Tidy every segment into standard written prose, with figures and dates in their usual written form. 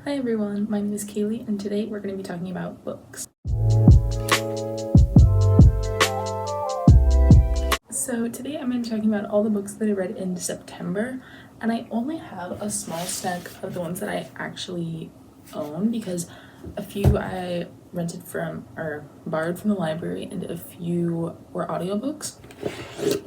Hi everyone, my name is Kaylee and today we're going to be talking about books. So today I'm going to be talking about all the books that I read in September, and I only have a small stack of the ones that I actually own because a few I rented from or borrowed from the library and a few were audiobooks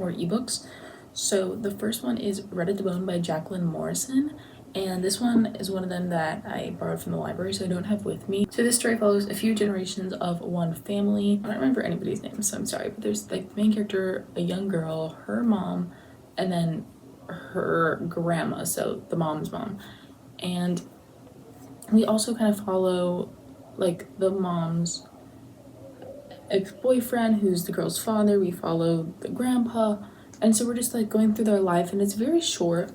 or ebooks. So the first one is Read at the Bone by Jacqueline Morrison, and this one is one of them that I borrowed from the library, so I don't have with me. So this story follows a few generations of one family. I don't remember anybody's name, so I'm sorry, but there's like the main character, a young girl, her mom, and then her grandma, so the mom's mom. And we also kind of follow like the mom's ex-boyfriend, who's the girl's father. We follow the grandpa, and so we're just like going through their life, and it's very short.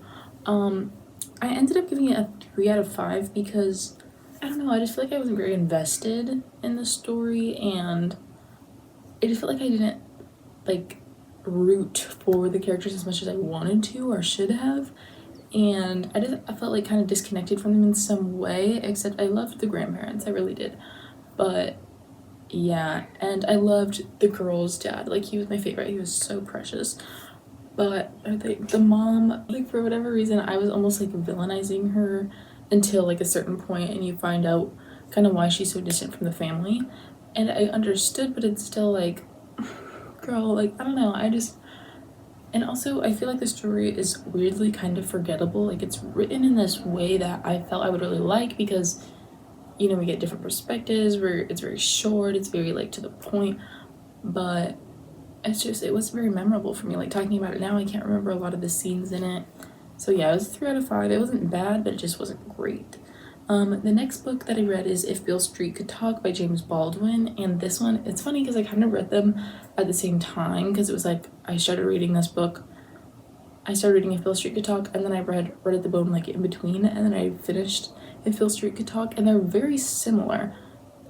I ended up giving it a 3 out of 5 because I don't know, I just feel like I wasn't very invested in the story, and I just felt like I didn't like root for the characters as much as I wanted to or should have, and I felt like kind of disconnected from them in some way, except I loved the grandparents, I really did. But yeah, and I loved the girl's dad, like he was my favorite, he was so precious. But I think the mom, like for whatever reason, I was almost like villainizing her until like a certain point, and you find out kind of why she's so distant from the family. And I understood, but it's still like, girl, like I don't know, and also I feel like the story is weirdly kind of forgettable. Like it's written in this way that I felt I would really like because, you know, we get different perspectives where it's very short, it's very like to the point, but it was very memorable for me. Like talking about it now, I can't remember a lot of the scenes in it. So yeah, it was 3 out of 5. It wasn't bad, but it just wasn't great. The next book that I read is If Beale Street Could Talk by James Baldwin, and this one, it's funny because I kind of read them at the same time because it was like I started reading this book. I started reading If Beale Street Could Talk, and then I read at the Bone like in between, and then I finished If Beale Street Could Talk, and they're very similar,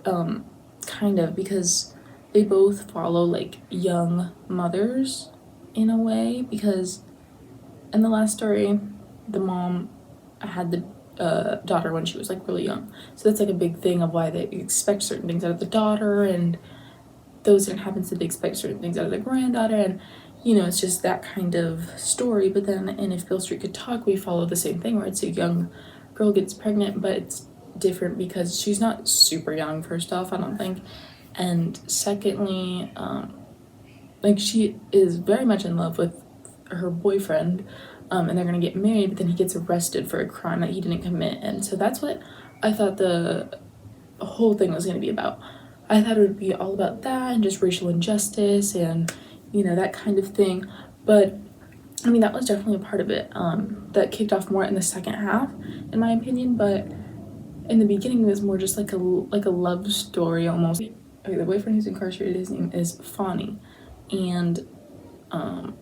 kind of, because they both follow like young mothers in a way, because in the last story the mom had the daughter when she was like really young, so that's like a big thing of why they expect certain things out of the daughter, and those didn't happen, so they expect certain things out of the granddaughter, and you know, it's just that kind of story. But then in If Beale Street Could Talk, we follow the same thing where it's a young girl gets pregnant, but it's different because she's not super young, first off, I don't think, and secondly, like she is very much in love with her boyfriend, and they're gonna get married, but then he gets arrested for a crime that he didn't commit, and so that's what I thought the whole thing was gonna be about. I thought it would be all about that and just racial injustice and, you know, that kind of thing. But I mean, that was definitely a part of it that kicked off more in the second half, in my opinion. But in the beginning, it was more just like a love story almost. Okay, the boyfriend who's incarcerated, his name is Fonny, and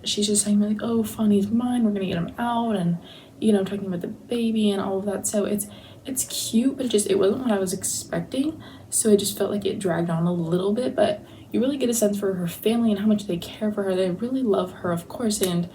she's just saying like, oh, Fonny's mine, we're gonna get him out, and you know, talking about the baby and all of that. So it's cute, but it wasn't what I was expecting, so I just felt like it dragged on a little bit. But you really get a sense for her family and how much they care for her. They really love her, of course, and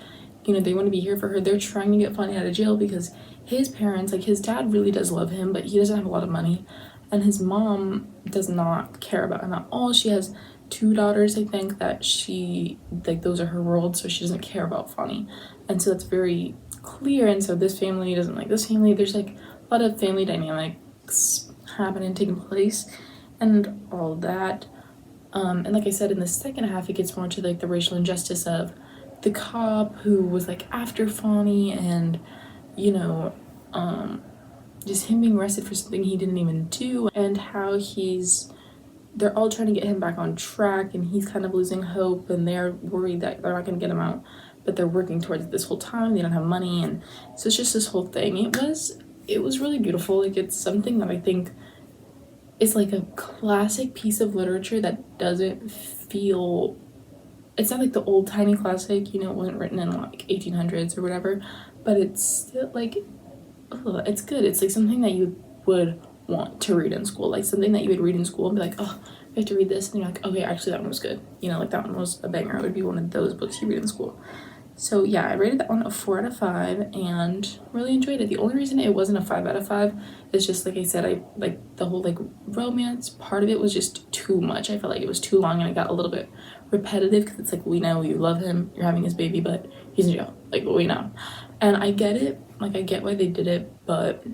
you know, they want to be here for her. They're trying to get Fonny out of jail because his parents, like his dad really does love him, but he doesn't have a lot of money, and his mom does not care about him at all. She has 2 daughters, I think, that she like those are her world, so she doesn't care about Fonny, and so that's very clear. And so this family doesn't like this family. There's like a lot of family dynamics happening, taking place, and all that. And like I said, in the second half, it gets more to like the racial injustice of the cop who was like after Fonny, and you know, just him being arrested for something he didn't even do, and how they're all trying to get him back on track, and he's kind of losing hope, and they're worried that they're not going to get him out, but they're working towards it this whole time. They don't have money, and so it's just this whole thing. It was really beautiful. Like it's something that I think is like a classic piece of literature that doesn't feel, it's not like the old timey classic, you know, it wasn't written in like 1800s or whatever, but it's still like, it's good. It's like something that you would want to read in school, like something that you would read in school and be like, oh, I have to read this, and you're like, okay, actually that one was good, you know, like that one was a banger. It would be one of those books you read in school. So yeah, I rated that one a 4 out of 5 and really enjoyed it. The only reason it wasn't a 5 out of 5 is just like I said, I like the whole like romance part of it was just too much. I felt like it was too long and I got a little bit repetitive because it's like, we know you love him, you're having his baby, but he's in jail. Like, we know. And I get it, like I get why they did it, but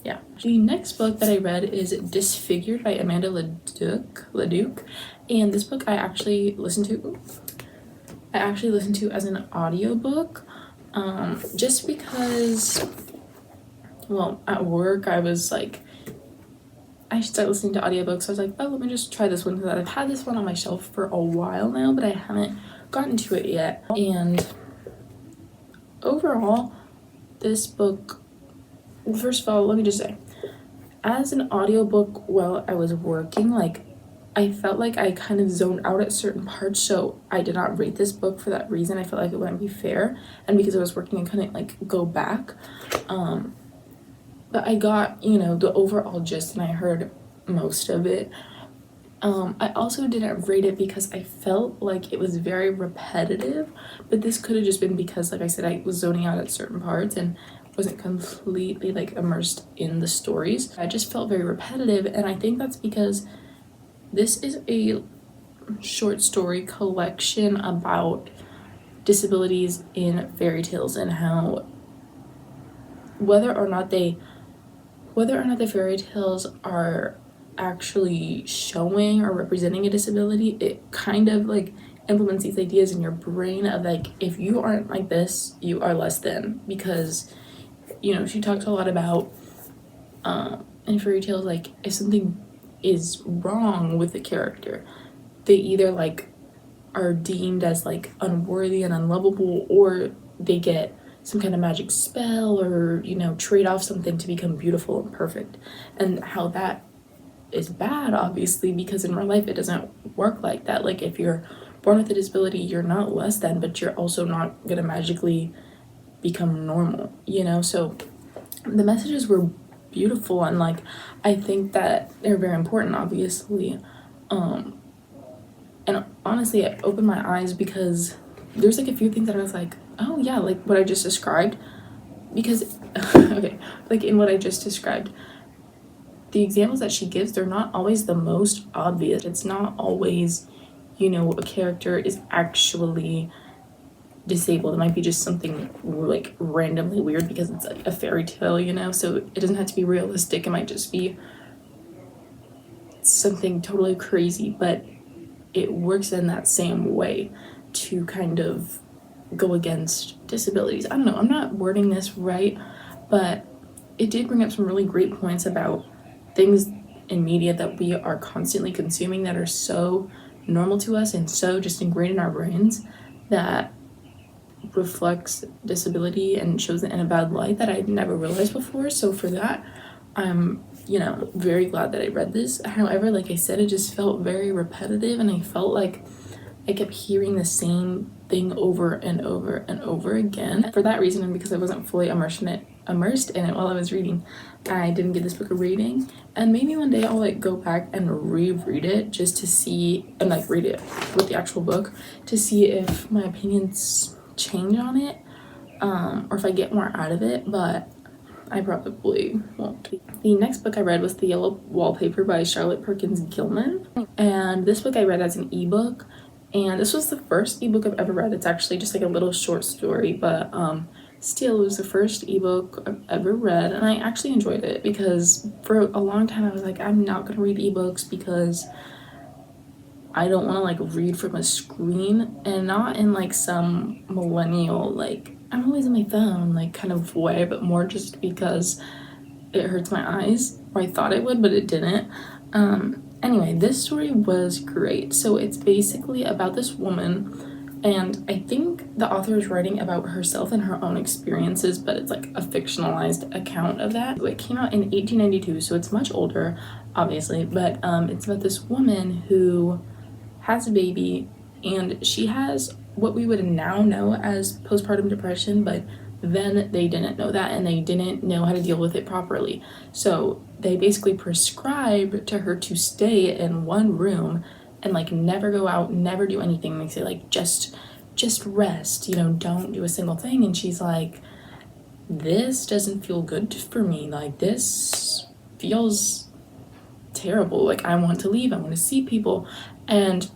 yeah. The next book that I read is Disfigured by Amanda Leduc. And this book I actually listened to as an audiobook, just because, well, at work I was like, I should start listening to audiobooks. So I was like, oh, let me just try this one, because I've had this one on my shelf for a while now, but I haven't gotten to it yet. And overall, this book, first of all, let me just say, as an audiobook while I was working, like, I felt like I kind of zoned out at certain parts, so I did not rate this book for that reason. I felt like it wouldn't be fair, and because I was working I couldn't like go back, but I got, you know, the overall gist and I heard most of it. I also didn't rate it because I felt like it was very repetitive, but this could have just been because, like I said, I was zoning out at certain parts and wasn't completely like immersed in the stories. I just felt very repetitive, and I think that's because this is a short story collection about disabilities in fairy tales and how whether or not the fairy tales are actually showing or representing a disability, it kind of like implements these ideas in your brain of like, if you aren't like this, you are less than. Because, you know, she talks a lot about in fairy tales, like if something is wrong with the character, they either like are deemed as like unworthy and unlovable, or they get some kind of magic spell, or, you know, trade off something to become beautiful and perfect. And how that is bad, obviously, because in real life it doesn't work like that. Like, if you're born with a disability, you're not less than, but you're also not gonna magically become normal, you know? So the messages were beautiful, and like I think that they're very important, obviously. And honestly, it opened my eyes, because there's like a few things that I was like, oh yeah, like what I just described. Because okay, like in what I just described, the examples that she gives, they're not always the most obvious. It's not always, you know, a character is actually disabled. It might be just something like randomly weird because it's like a fairy tale, you know? So it doesn't have to be realistic. It might just be something totally crazy, but it works in that same way to kind of go against disabilities. I don't know, I'm not wording this right, but it did bring up some really great points about things in media that we are constantly consuming that are so normal to us and so just ingrained in our brains, that reflects disability and shows it in a bad light that I'd never realized before. So for that, I'm, you know, very glad that I read this. However, like I said, it just felt very repetitive, and I felt like I kept hearing the same thing over and over and over again. For that reason, and because I wasn't fully immersed in it while I was reading, I didn't give this book a rating. And maybe one day I'll like go back and reread it just to see, and like read it with the actual book to see if my opinions change on it, or if I get more out of it, but I probably won't. The next book I read was The Yellow Wallpaper by Charlotte Perkins Gilman, and this book I read as an ebook, and this was the first ebook I've ever read. It's actually just like a little short story, but still, it was the first ebook I've ever read, and I actually enjoyed it, because for a long time I was like, I'm not gonna read ebooks because I don't want to like read from a screen, and not in like some millennial like I'm always on my phone like kind of way, but more just because it hurts my eyes, or I thought it would, but it didn't. Anyway, this story was great. So it's basically about this woman, and I think the author is writing about herself and her own experiences, but it's like a fictionalized account of that. It came out in 1892, so it's much older, obviously, but it's about this woman who has a baby, and she has what we would now know as postpartum depression, but then they didn't know that, and they didn't know how to deal with it properly. So they basically prescribe to her to stay in one room and like never go out, never do anything. They say like just just rest, you know, don't do a single thing. And she's like, this doesn't feel good for me. Like, this feels terrible. Like, I want to leave. I want to see people. And,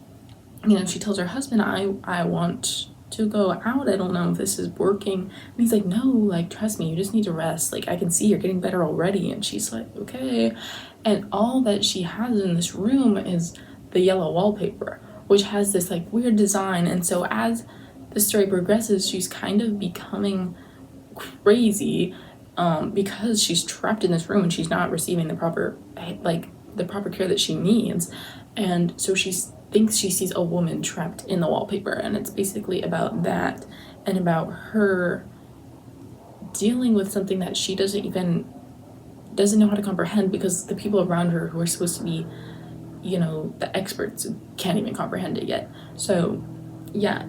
you know, she tells her husband, I want to go out. I don't know if this is working. And he's like, no, like, trust me, you just need to rest. Like, I can see you're getting better already. And she's like, okay. And all that she has in this room is the yellow wallpaper, which has this like weird design. And so as the story progresses, she's kind of becoming crazy, because she's trapped in this room and she's not receiving the proper care that she needs. And so she thinks she sees a woman trapped in the wallpaper, and it's basically about that and about her dealing with something that she doesn't know how to comprehend, because the people around her who are supposed to be, you know, the experts can't even comprehend it yet. So yeah,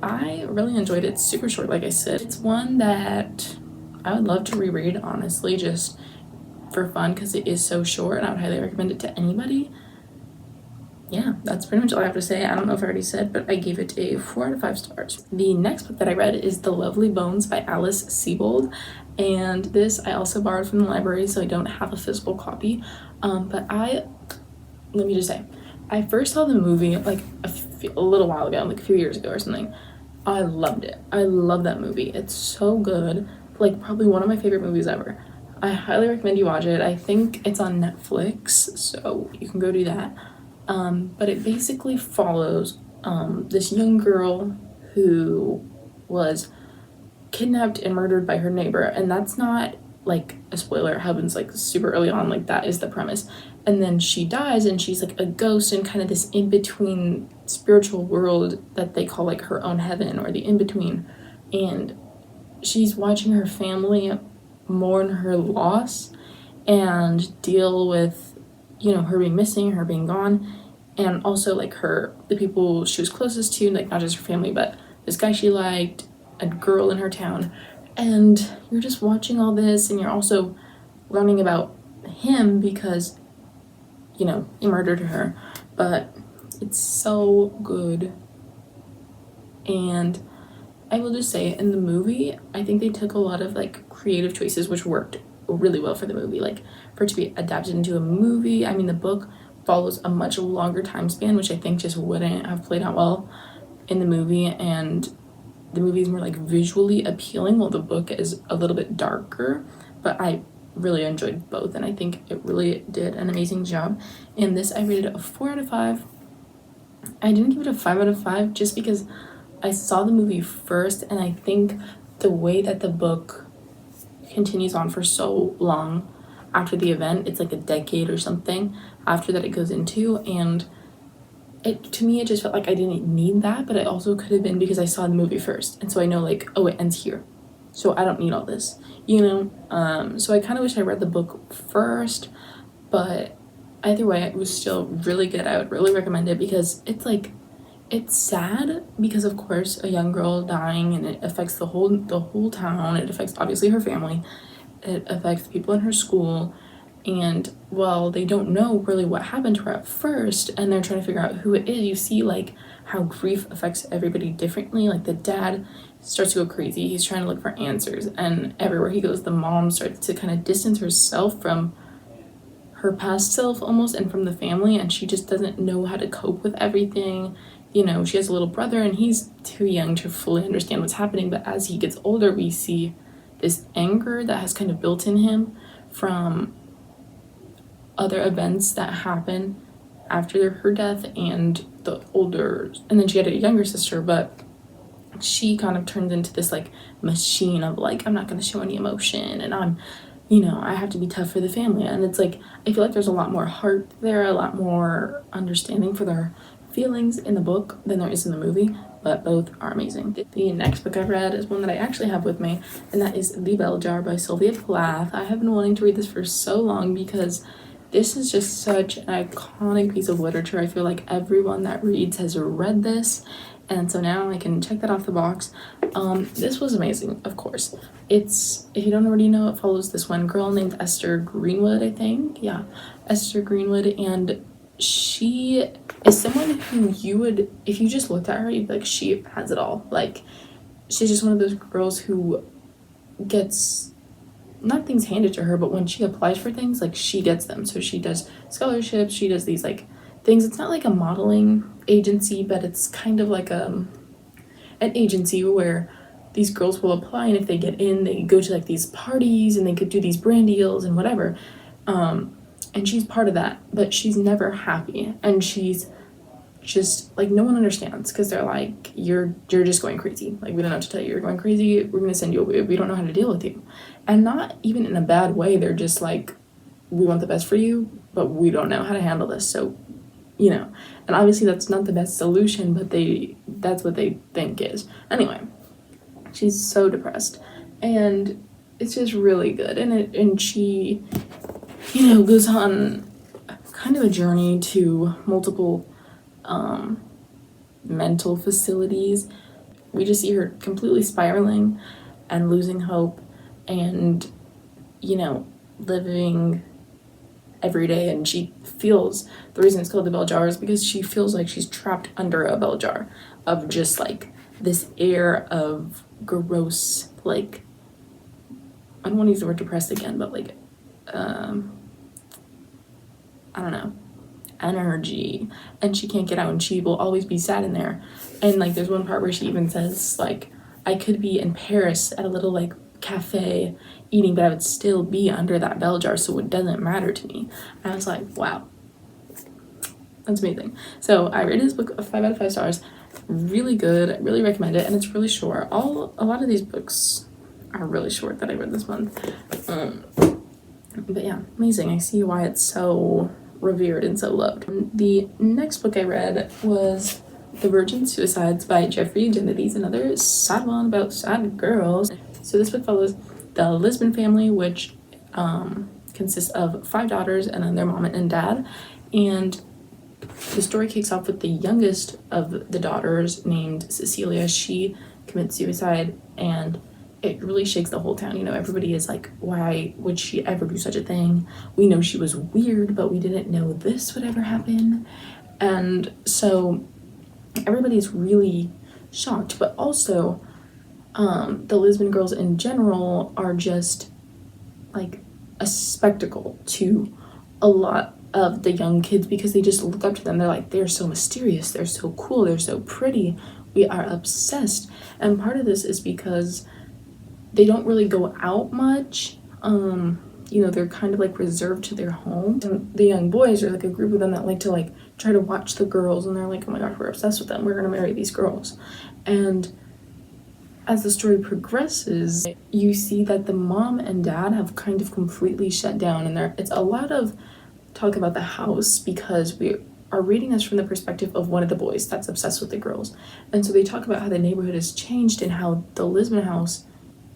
I really enjoyed it. It's super short, like I said. It's one that I would love to reread, honestly, just for fun, because it is so short, and I would highly recommend it to anybody. Yeah, that's pretty much all I have to say. I don't know if I already said, but I gave it a 4 out of 5 stars. The next book that I read is The Lovely Bones by Alice Sebold, and this I also borrowed from the library, so I don't have a physical copy. But let me just say, I first saw the movie like a little while ago, like a few years ago or something. I loved it. I love that movie. It's so good. Like, probably one of my favorite movies ever. I highly recommend you watch it. I think it's on Netflix, so you can go do that. But it basically follows this young girl who was kidnapped and murdered by her neighbor, and that's not like a spoiler. It happens like super early on, like that is the premise. And then she dies, and she's like a ghost in kind of this in-between spiritual world that they call like her own heaven, or the in-between. And she's watching her family mourn her loss and deal with, you know, her being missing, her being gone, and also like the people she was closest to, like not just her family, but this guy she liked, a girl in her town. And you're just watching all this, and you're also learning about him because, you know, he murdered her. But it's so good. And I will just say, in the movie, I think they took a lot of like creative choices which worked really well for the movie. Like, for it to be adapted into a movie, I mean, the book follows a much longer time span, which I think just wouldn't have played out well in the movie. And the movie is more like visually appealing, while the book is a little bit darker. But I really enjoyed both, and I think it really did an amazing job. In this, I rated it a 4 out of 5. I didn't give it a 5 out of 5 just because I saw the movie first, and I think the way that the book continues on for so long after the event, it's like a decade or something after that it goes into, and to me it just felt like I didn't need that. But it also could have been because I saw the movie first, and so I know like, oh, it ends here, so I don't need all this, you know. So I kind of wish I read the book first, but either way, it was still really good. I would really recommend it, because it's sad, because of course a young girl dying, and it affects the whole town. It affects obviously her family, it affects the people in her school. And while they don't know really what happened to her at first, and they're trying to figure out who it is, you see like how grief affects everybody differently. Like, the dad starts to go crazy, he's trying to look for answers, and everywhere he goes, the mom starts to kind of distance herself from her past self almost, and from the family, and she just doesn't know how to cope with everything. You know, she has a little brother, and he's too young to fully understand what's happening. But as he gets older, we see this anger that has kind of built in him from other events that happen after her death, and then she had a younger sister, but she kind of turns into this like machine of like, I'm not going to show any emotion, and I have to be tough for the family. And it's like, I feel like there's a lot more heart there, a lot more understanding for their feelings in the book than there is in the movie, but both are amazing. The next book I've read is one that I actually have with me, and that is The Bell Jar by Sylvia Plath. I have been wanting to read this for so long, because this is just such an iconic piece of literature. I feel like everyone that reads has read this, and so now I can check that off the box. This was amazing, of course. If you don't already know, it follows this one girl named Esther Greenwood, I think. Yeah, Esther Greenwood, and she is someone who you would, if you just looked at her, you'd be like, she has it all. Like, she's just one of those girls who gets not things handed to her, but when she applies for things, like, she gets them. So she does scholarships, she does these like things. It's not like a modeling agency, but it's kind of like an agency where these girls will apply, and if they get in, they go to like these parties and they could do these brand deals and whatever. And she's part of that, but she's never happy, and she's just like, no one understands, because they're like, you're just going crazy. Like, we don't know what to tell you. You're going crazy. We're gonna send you away. We don't know how to deal with you. And not even in a bad way. They're just like, we want the best for you, but we don't know how to handle this. So, you know, and obviously that's not the best solution, but that's what they think is. Anyway, she's so depressed, and it's just really good. And she, you know, goes on kind of a journey to multiple mental facilities. We just see her completely spiraling and losing hope, and, you know, living every day. And she feels, the reason it's called the bell jar is because she feels like she's trapped under a bell jar of just like this air of gross, like, I don't want to use the word depressed again, but like I don't know, energy, and she can't get out, and she will always be sad in there. And like, there's one part where she even says like, I could be in Paris at a little like cafe eating, but I would still be under that bell jar, so it doesn't matter to me. And I was like, wow, that's amazing. So I rated this book a 5 out of 5 stars. Really good. I really recommend it, and it's really short. A lot of these books are really short that I read this month. But yeah, amazing. I see why it's so revered and so loved. The next book I read was The Virgin Suicides by Jeffrey Eugenides, another sad one about sad girls. So this book follows the Lisbon family, which consists of 5 daughters and then their mom and dad. And the story kicks off with the youngest of the daughters, named Cecilia. She commits suicide, and it really shakes the whole town. You know, everybody is like, why would she ever do such a thing? We know she was weird, but we didn't know this would ever happen. And so everybody's really shocked, but also the Lisbon girls in general are just like a spectacle to a lot of the young kids, because they just look up to them. They're like, they're so mysterious, they're so cool, they're so pretty, we are obsessed. And part of this is because they don't really go out much. You know, they're kind of like reserved to their home. And the young boys are like a group of them that like to like try to watch the girls, and they're like, oh my gosh, we're obsessed with them, we're gonna marry these girls. And as the story progresses, you see that the mom and dad have kind of completely shut down, and it's a lot of talk about the house, because we are reading this from the perspective of one of the boys that's obsessed with the girls. And so they talk about how the neighborhood has changed, and how the Lisbon house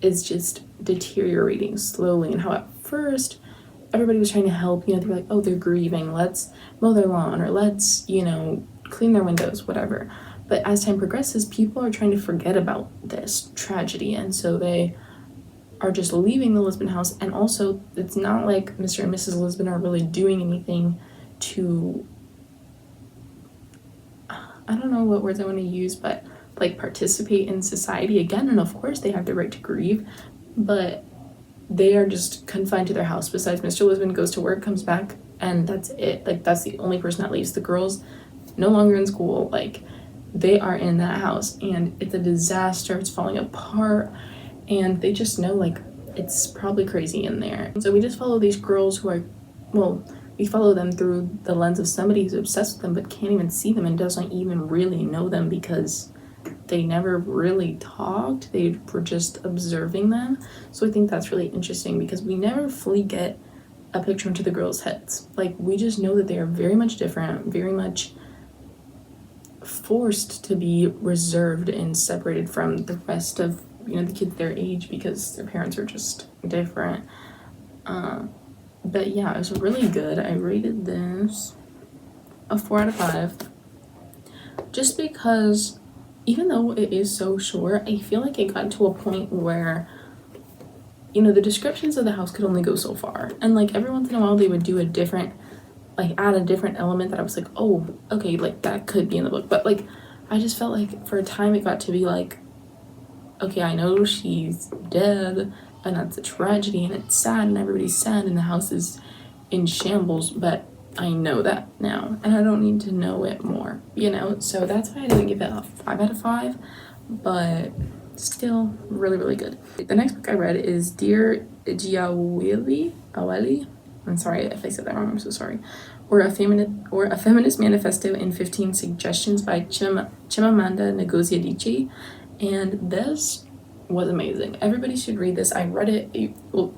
is just deteriorating slowly, and how at first everybody was trying to help. You know, they were like, oh, they're grieving, let's mow their lawn, or let's, you know, clean their windows, whatever. But as time progresses, people are trying to forget about this tragedy, and so they are just leaving the Lisbon house. And also, it's not like Mr. and Mrs. Lisbon are really doing anything to, I don't know what words I want to use, but like participate in society again. And of course they have the right to grieve, but they are just confined to their house. Besides, Mr. Lisbon goes to work, comes back, and that's it. Like, that's the only person that leaves. The girls no longer in school, like, they are in that house, and it's a disaster. It's falling apart, and they just know, like, it's probably crazy in there. So we just follow these girls who are, well, we follow them through the lens of somebody who's obsessed with them but can't even see them and doesn't even really know them, because they never really talked. They were just observing them. So I think that's really interesting, because we never fully get a picture into the girls' heads. Like, we just know that they are very much different, very much forced to be reserved and separated from the rest of, you know, the kids their age, because their parents are just different. But yeah, it was really good. I rated this a 4 out of 5, just because even though it is so short, I feel like it got to a point where, you know, the descriptions of the house could only go so far, and like every once in a while they would do a different like add a different element that I was like, oh, okay, like that could be in the book. But like I just felt like for a time it got to be like, okay, I know she's dead and that's a tragedy and it's sad and everybody's sad and the house is in shambles, but I know that now and I don't need to know it more, you know? So that's why I didn't give it a 5 out of 5, but still really, really good. The next book I read is Dear Giawili, Aweli. I'm sorry if I said that wrong, I'm so sorry. Or a Feminist Manifesto in 15 Suggestions by Chimamanda Ngozi Adichie. And this was amazing. Everybody should read this. I read it.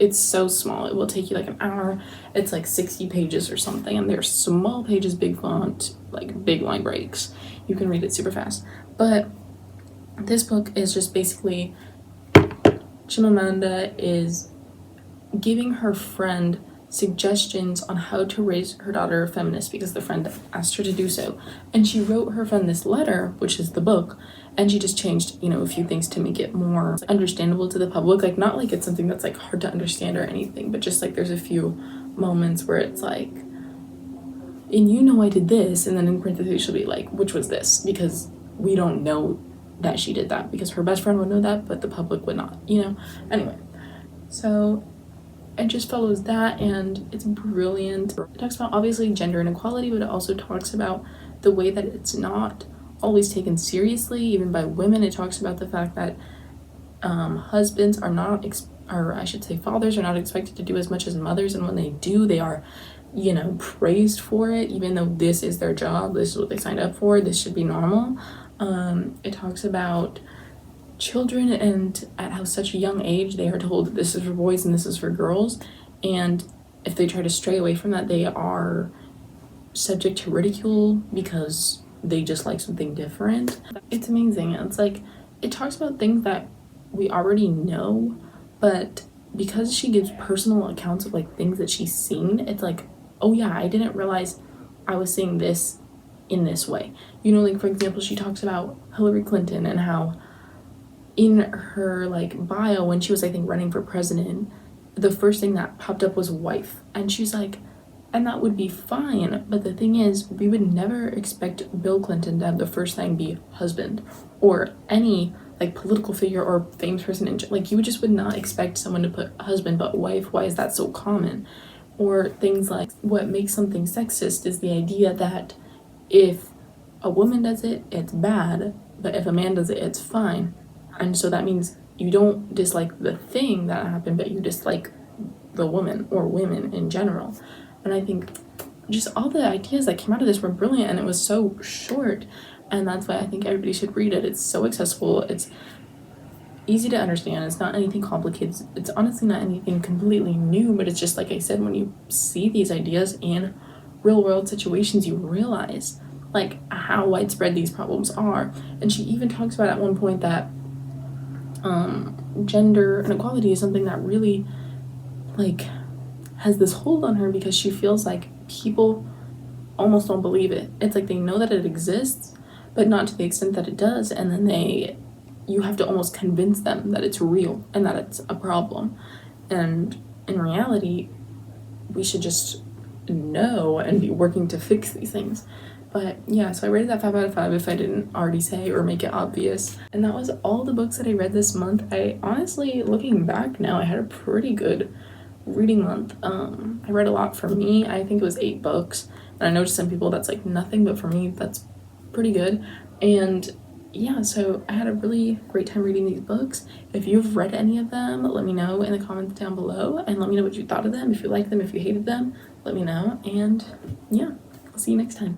It's so small. It will take you like an hour. It's like 60 pages or something. And they're small pages, big font, like big line breaks. You can read it super fast. But this book is just basically Chimamanda is giving her friend suggestions on how to raise her daughter feminist because the friend asked her to do so. And she wrote her friend this letter, which is the book, and she just changed, you know, a few things to make it more understandable to the public. Like, not like it's something that's like hard to understand or anything, but just like there's a few moments where it's like, and you know I did this, and then in parentheses she'll be like, which was this, because we don't know that she did that, because her best friend would know that, but the public would not, you know? Anyway, so it just follows that, and it's brilliant. It talks about obviously gender inequality, but it also talks about the way that it's not always taken seriously, even by women. It talks about the fact that husbands are not, or I should say fathers are not expected to do as much as mothers, and when they do, they are, you know, praised for it, even though this is their job, this is what they signed up for, this should be normal. It talks about children and at how such a young age they are told that this is for boys and this is for girls, and if they try to stray away from that, they are subject to ridicule because they just like something different. It's amazing. It's like it talks about things that we already know, but because she gives personal accounts of like things that she's seen, it's like, oh yeah, I didn't realize I was seeing this in this way, you know? Like, for example, she talks about Hillary Clinton and how in her like bio when she was, I think, running for president, the first thing that popped up was wife, and she's like, and that would be fine, but the thing is, we would never expect Bill Clinton to have the first thing be husband, or any like political figure or famous person in, like, you just would not expect someone to put husband but wife. Why is that so common? Or things like, what makes something sexist is the idea that if a woman does it, it's bad, but if a man does it, it's fine. And so that means you don't dislike the thing that happened, but you dislike the woman or women in general. And I think just all the ideas that came out of this were brilliant, and it was so short, and that's why I think everybody should read it. It's so accessible, it's easy to understand, it's not anything complicated, it's honestly not anything completely new, but it's just like I said, when you see these ideas in real world situations, you realize like how widespread these problems are. And she even talks about at one point that gender inequality is something that really like has this hold on her, because she feels like people almost don't believe it. It's like they know that it exists, but not to the extent that it does, and then you have to almost convince them that it's real and that it's a problem. And in reality, we should just know and be working to fix these things. But yeah, so I rated that 5 out of 5 if I didn't already say or make it obvious. And that was all the books that I read this month. I honestly, looking back now, I had a pretty good reading month. I read a lot. For me, I think it was 8 books. And I know to some people that's like nothing, but for me, that's pretty good. And yeah, so I had a really great time reading these books. If you've read any of them, let me know in the comments down below, and let me know what you thought of them. If you liked them, if you hated them, let me know. And yeah, I'll see you next time.